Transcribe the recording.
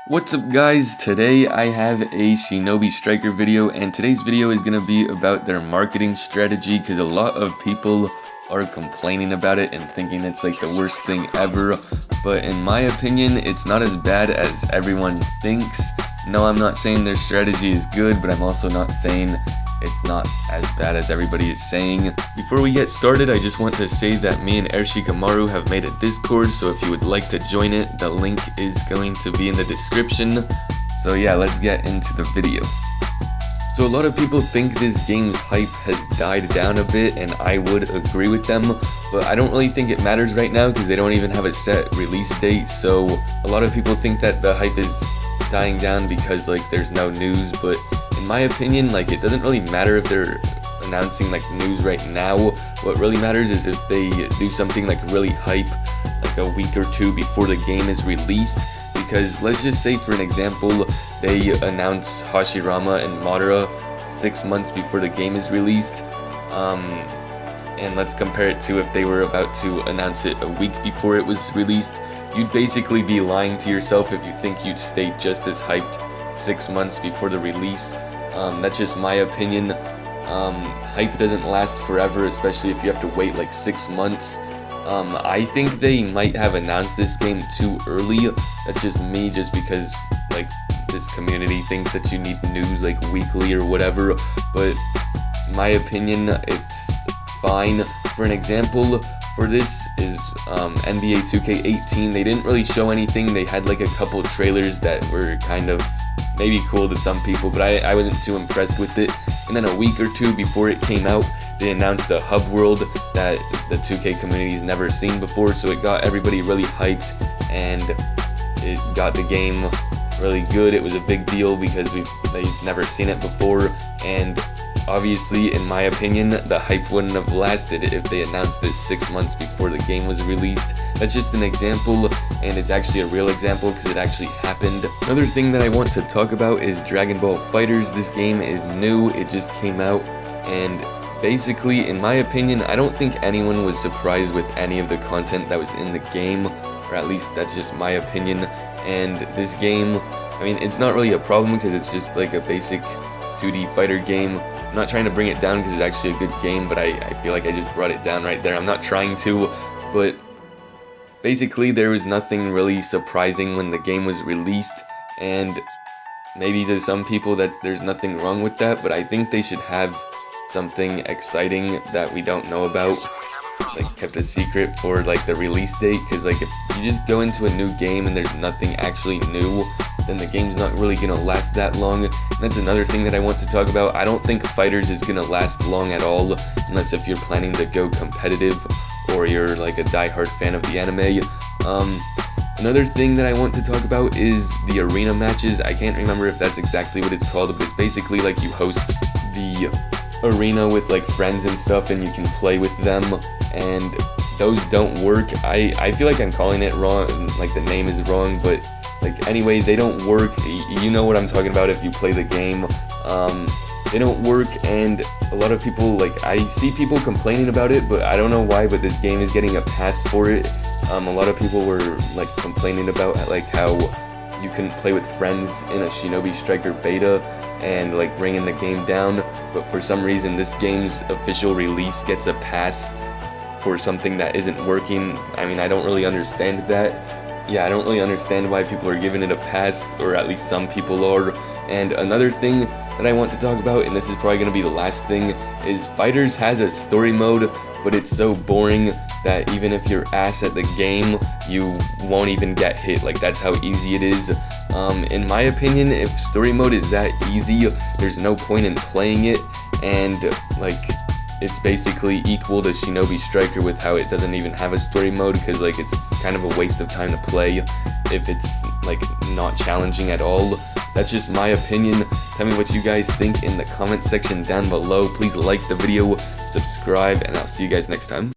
What's up guys, today I have a Shinobi Striker video, and today's video is going to be about their marketing strategy because a lot of people are complaining about it and thinking it's like the worst thing ever, but in my opinion it's not as bad as everyone thinks. No, I'm not saying their strategy is good, but I'm also not saying it's not as bad as everybody is saying. Before we get started, I just want to say that me and Ershikamaru have made a Discord, so if you would like to join it, the link is going to be in the description. So yeah, let's get into the video. So a lot of people think this game's hype has died down a bit, and I would agree with them, but I don't really think it matters right now because they don't even have a set release date. So a lot of people think that the hype is dying down because like there's no news, but in my opinion, like, it doesn't really matter if they're announcing like news right now. What really matters is if they do something like really hype like a week or two before the game is released, because let's just say for an example they announce Hashirama and Madara 6 months before the game is released, and let's compare it to if they were about to announce it a week before it was released. You'd basically be lying to yourself if you think you'd stay just as hyped 6 months before the release. That's just my opinion. Hype doesn't last forever, especially if you have to wait like 6 months. I think they might have announced this game too early. That's just me, just because like this community thinks that you need news like weekly or whatever, but in my opinion it's fine. For an example for this is NBA 2K18. They didn't really show anything. They had like a couple trailers that were kind of maybe cool to some people, but I wasn't too impressed with it. And then a week or two before it came out, they announced a hub world that the 2K community's never seen before, so it got everybody really hyped and it got the game really good. It was a big deal because they've never seen it before, and obviously, in my opinion, the hype wouldn't have lasted if they announced this 6 months before the game was released. That's just an example, and it's actually a real example because it actually happened. Another thing that I want to talk about is Dragon Ball FighterZ. This game is new, it just came out, and basically, in my opinion, I don't think anyone was surprised with any of the content that was in the game, or at least that's just my opinion. And this game, I mean, it's not really a problem because it's just like a basic 2D fighter game. I'm not trying to bring it down because it's actually a good game, but I feel like I just brought it down right there. I'm not trying to, but basically there was nothing really surprising when the game was released, and maybe to some people that there's nothing wrong with that, but I think they should have something exciting that we don't know about, like kept a secret for like the release date, because like if you just go into a new game and there's nothing actually new, then the game's not really gonna last that long. And that's another thing that I want to talk about. I don't think FighterZ is gonna last long at all, unless if you're planning to go competitive or you're like a die-hard fan of the anime. Another thing that I want to talk about is the arena matches. I can't remember if that's exactly what it's called, but it's basically like you host the arena with like friends and stuff and you can play with them, and those don't work. I feel like I'm calling it wrong, like the name is wrong, but like anyway, they don't work. You know what I'm talking about if you play the game. They don't work, and a lot of people, like, I see people complaining about it, but I don't know why, but this game is getting a pass for it. A lot of people were like complaining about like how you couldn't play with friends in a Shinobi Striker beta and like bringing the game down, but for some reason this game's official release gets a pass for something that isn't working. I mean, I don't really understand that. Yeah, I don't really understand why people are giving it a pass, or at least some people are. And another thing that I want to talk about, and this is probably going to be the last thing, is FighterZ has a story mode, but it's so boring that even if you're ass at the game, you won't even get hit. Like, that's how easy it is. In my opinion, if story mode is that easy, there's no point in playing it, and like, it's basically equal to Shinobi Striker with how it doesn't even have a story mode, because like it's kind of a waste of time to play if it's like not challenging at all. That's just my opinion. Tell me what you guys think in the comment section down below. Please like the video, subscribe, and I'll see you guys next time.